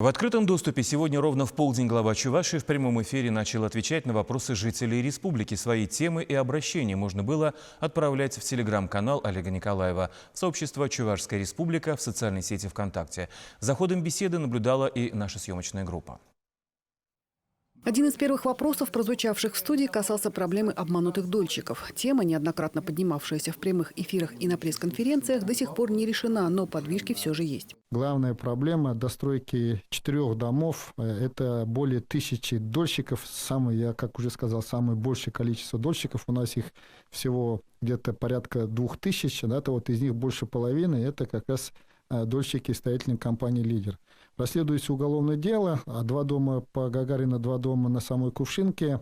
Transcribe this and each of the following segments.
В открытом доступе сегодня ровно в полдень глава Чувашии в прямом эфире начал отвечать на вопросы жителей республики. Свои темы и обращения можно было отправлять в телеграм-канал Олега Николаева, в сообщество «Чувашская республика» в социальной сети ВКонтакте. За ходом беседы наблюдала и наша съемочная группа. Один из первых вопросов, прозвучавших в студии, касался проблемы обманутых дольщиков. Тема, неоднократно поднимавшаяся в прямых эфирах и на пресс-конференциях, до сих пор не решена, но подвижки все же есть. Главная проблема достройки 4 домов – это более 1000 дольщиков. Я, как уже сказал, самое большее количество дольщиков. У нас их всего где-то порядка 2000. То вот из них больше половины – это как раз дольщики строительной компании «Лидер». Расследуется уголовное дело, 2 дома по Гагарина, 2 дома на самой Кувшинке.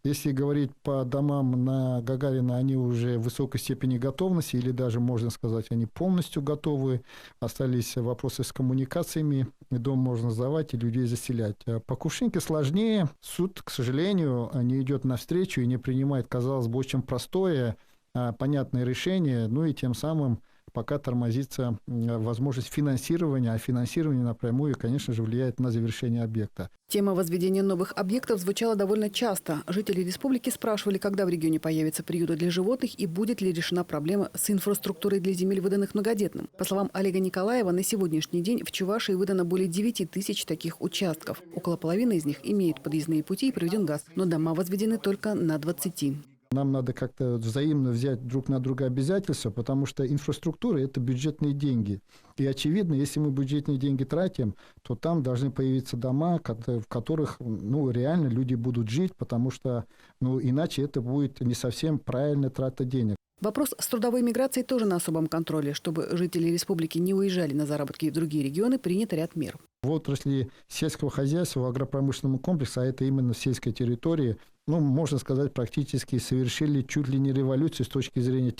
Если говорить по домам на Гагарина, они уже в высокой степени готовности, или даже, можно сказать, они полностью готовы. Остались вопросы с коммуникациями, дом можно сдавать и людей заселять. По Кувшинке сложнее. Суд, к сожалению, не идет навстречу и не принимает, казалось бы, очень простое, понятное решение, и тем самым пока тормозится возможность финансирования, а финансирование напрямую, конечно же, влияет на завершение объекта. Тема возведения новых объектов звучала довольно часто. Жители республики спрашивали, когда в регионе появятся приюты для животных и будет ли решена проблема с инфраструктурой для земель, выданных многодетным. По словам Олега Николаева, на сегодняшний день в Чувашии выдано более 9000 таких участков. Около половины из них имеют подъездные пути и проведен газ, но дома возведены только на 20. Нам надо как-то взаимно взять друг на друга обязательства, потому что инфраструктура – это бюджетные деньги. И очевидно, если мы бюджетные деньги тратим, то там должны появиться дома, в которых реально люди будут жить, потому что иначе это будет не совсем правильная трата денег. Вопрос с трудовой миграцией тоже на особом контроле. Чтобы жители республики не уезжали на заработки в другие регионы, принят ряд мер. В отрасли сельского хозяйства, в агропромышленном комплексе, а это именно в сельской территории, можно сказать, практически совершили чуть ли не революцию с точки зрения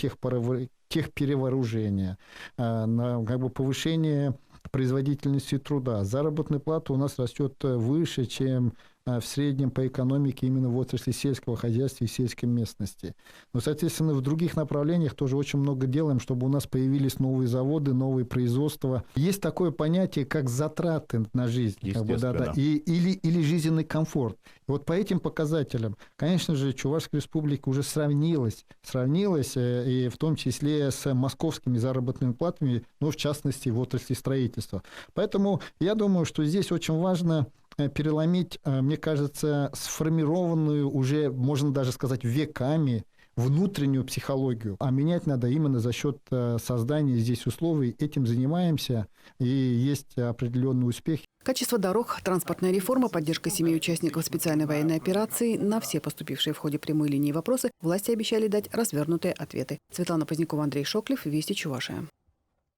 техперевооружения, повышение производительности труда. Заработная плата у нас растет выше, чем в среднем по экономике именно в отрасли сельского хозяйства и сельской местности. Но, соответственно, в других направлениях тоже очень много делаем, чтобы у нас появились новые заводы, новые производства. Есть такое понятие, как затраты на жизнь, или жизненный комфорт. И вот по этим показателям, конечно же, Чувашская республика уже сравнилась, и в том числе с московскими заработными платами, в частности, в отрасли строительства. Поэтому я думаю, что здесь очень важно переломить, мне кажется, сформированную уже, можно даже сказать, веками внутреннюю психологию. А менять надо именно за счет создания здесь условий. Этим занимаемся, и есть определенный успех. Качество дорог, транспортная реформа, поддержка семей участников специальной военной операции. На все поступившие в ходе прямой линии вопросы власти обещали дать развернутые ответы. Светлана Позднякова, Андрей Шоклев, Вести Чувашия.